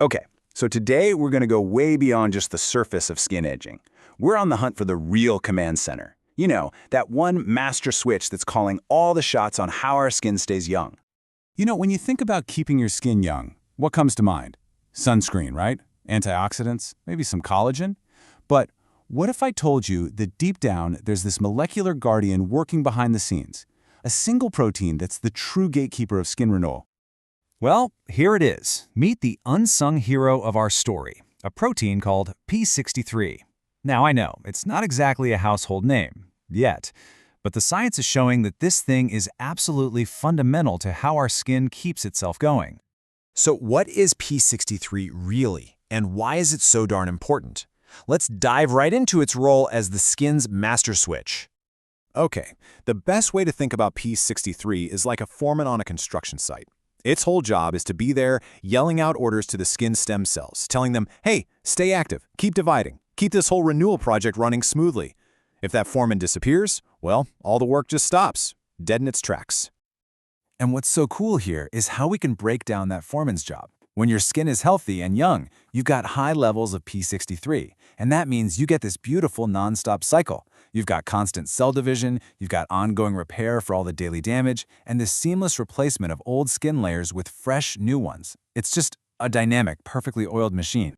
Okay, so today we're going to go way beyond just the surface of skin aging. We're on the hunt for the real command center. You know, that one master switch that's calling all the shots on how our skin stays young. You know, when you think about keeping your skin young, what comes to mind? Sunscreen, right? Antioxidants, maybe some collagen? But what if I told you that deep down there's this molecular guardian working behind the scenes? A single protein that's the true gatekeeper of skin renewal. Well, here it is. Meet the unsung hero of our story, a protein called P63. Now, I know, it's not exactly a household name, yet, but the science is showing that this thing is absolutely fundamental to how our skin keeps itself going. So what is P63 really, and why is it so darn important? Let's dive right into its role as the skin's master switch. Okay, the best way to think about P63 is like a foreman on a construction site. Its whole job is to be there yelling out orders to the skin stem cells, telling them, hey, stay active, keep dividing, keep this whole renewal project running smoothly. If that foreman disappears, well, all the work just stops, dead in its tracks. And what's so cool here is how we can break down that foreman's job. When your skin is healthy and young, you've got high levels of P63, and that means you get this beautiful nonstop cycle. You've got constant cell division, you've got ongoing repair for all the daily damage, and this seamless replacement of old skin layers with fresh new ones. It's just a dynamic, perfectly oiled machine.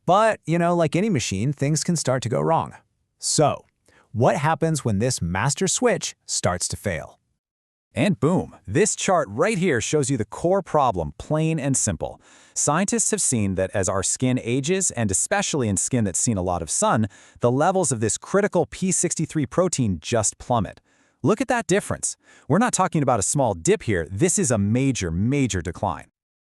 But, like any machine, things can start to go wrong. So, what happens when this master switch starts to fail? And boom, this chart right here shows you the core problem, plain and simple. Scientists have seen that as our skin ages, and especially in skin that's seen a lot of sun, the levels of this critical P63 protein just plummet. Look at that difference. We're not talking about a small dip here. This is a major, major decline.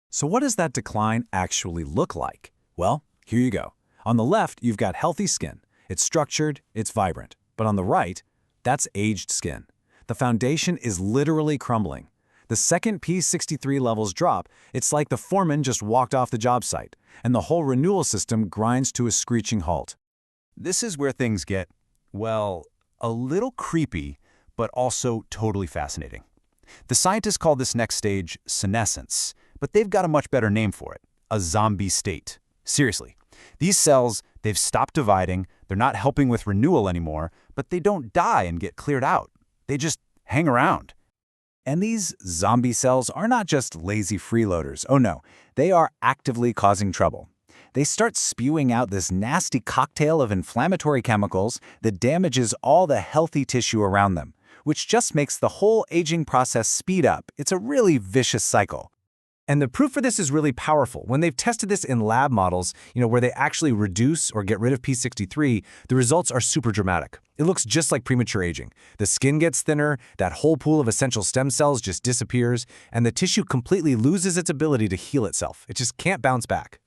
So what does that decline actually look like? Well, here you go. On the left, you've got healthy skin. It's structured, it's vibrant. But on the right, that's aged skin. The foundation is literally crumbling. The second P63 levels drop, it's like the foreman just walked off the job site, and the whole renewal system grinds to a screeching halt. This is where things get, well, a little creepy, but also totally fascinating. The scientists call this next stage senescence, but they've got a much better name for it, a zombie state. Seriously, these cells, they've stopped dividing, they're not helping with renewal anymore, but they don't die and get cleared out. They just hang around. And these zombie cells are not just lazy freeloaders. Oh no, they are actively causing trouble. They start spewing out this nasty cocktail of inflammatory chemicals that damages all the healthy tissue around them, which just makes the whole aging process speed up. It's a really vicious cycle. And the proof for this is really powerful. When they've tested this in lab models, where they actually reduce or get rid of P63, the results are super dramatic. It looks just like premature aging. The skin gets thinner, that whole pool of essential stem cells just disappears, and the tissue completely loses its ability to heal itself. It just can't bounce back.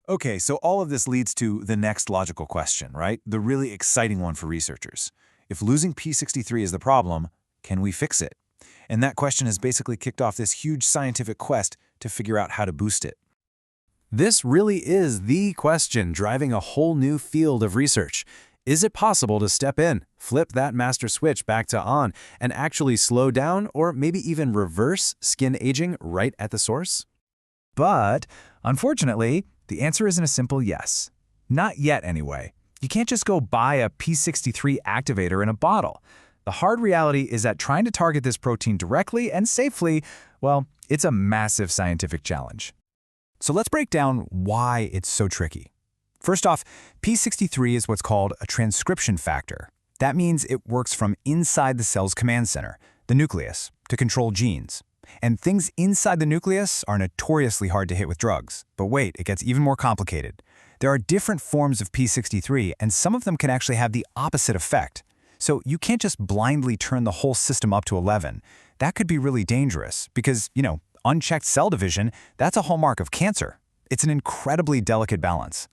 Okay, so all of this leads to the next logical question, right? The really exciting one for researchers. If losing P63 is the problem, can we fix it? And that question has basically kicked off this huge scientific quest to figure out how to boost it. This really is the question driving a whole new field of research. Is it possible to step in, flip that master switch back to on, and actually slow down or maybe even reverse skin aging right at the source? But, unfortunately, the answer isn't a simple yes. Not yet, anyway. You can't just go buy a P63 activator in a bottle. The hard reality is that trying to target this protein directly and safely, well, it's a massive scientific challenge. So let's break down why it's so tricky. First off, P63 is what's called a transcription factor. That means it works from inside the cell's command center, the nucleus, to control genes. And things inside the nucleus are notoriously hard to hit with drugs. But wait, it gets even more complicated. There are different forms of P63, and some of them can actually have the opposite effect. So you can't just blindly turn the whole system up to 11. That could be really dangerous because, unchecked cell division, that's a hallmark of cancer. It's an incredibly delicate balance.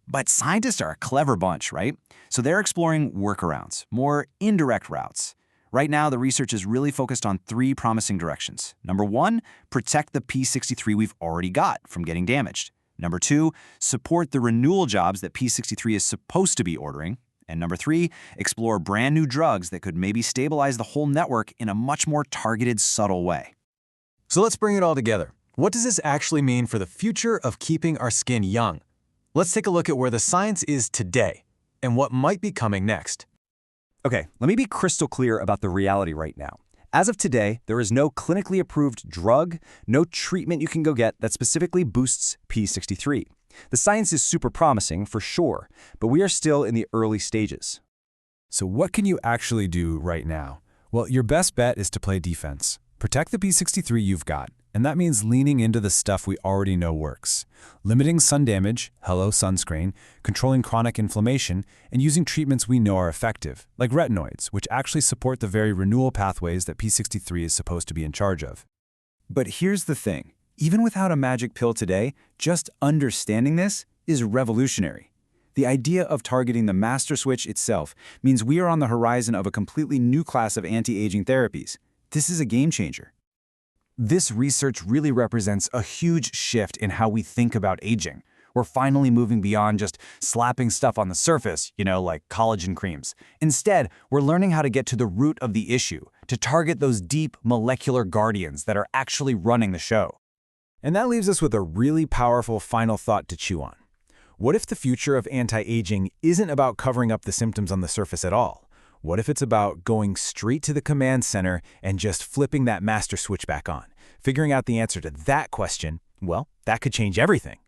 But scientists are a clever bunch, right? So they're exploring workarounds, more indirect routes. Right now, the research is really focused on 3 promising directions. Number 1, protect the P63 we've already got from getting damaged. Number 2, support the renewal jobs that P63 is supposed to be ordering. And number 3, explore brand new drugs that could maybe stabilize the whole network in a much more targeted, subtle way. So let's bring it all together. What does this actually mean for the future of keeping our skin young? Let's take a look at where the science is today and what might be coming next. Okay, let me be crystal clear about the reality right now. As of today, there is no clinically approved drug, no treatment you can go get that specifically boosts P63. The science is super promising, for sure, but we are still in the early stages. So what can you actually do right now? Well, your best bet is to play defense. Protect the P63 you've got, and that means leaning into the stuff we already know works. Limiting sun damage, hello sunscreen, controlling chronic inflammation, and using treatments we know are effective, like retinoids, which actually support the very renewal pathways that P63 is supposed to be in charge of. But here's the thing. Even without a magic pill today, just understanding this is revolutionary. The idea of targeting the master switch itself means we are on the horizon of a completely new class of anti-aging therapies. This is a game changer. This research really represents a huge shift in how we think about aging. We're finally moving beyond just slapping stuff on the surface, like collagen creams. Instead, we're learning how to get to the root of the issue, to target those deep molecular guardians that are actually running the show. And that leaves us with a really powerful final thought to chew on. What if the future of anti-aging isn't about covering up the symptoms on the surface at all? What if it's about going straight to the command center and just flipping that master switch back on? Figuring out the answer to that question, well, that could change everything.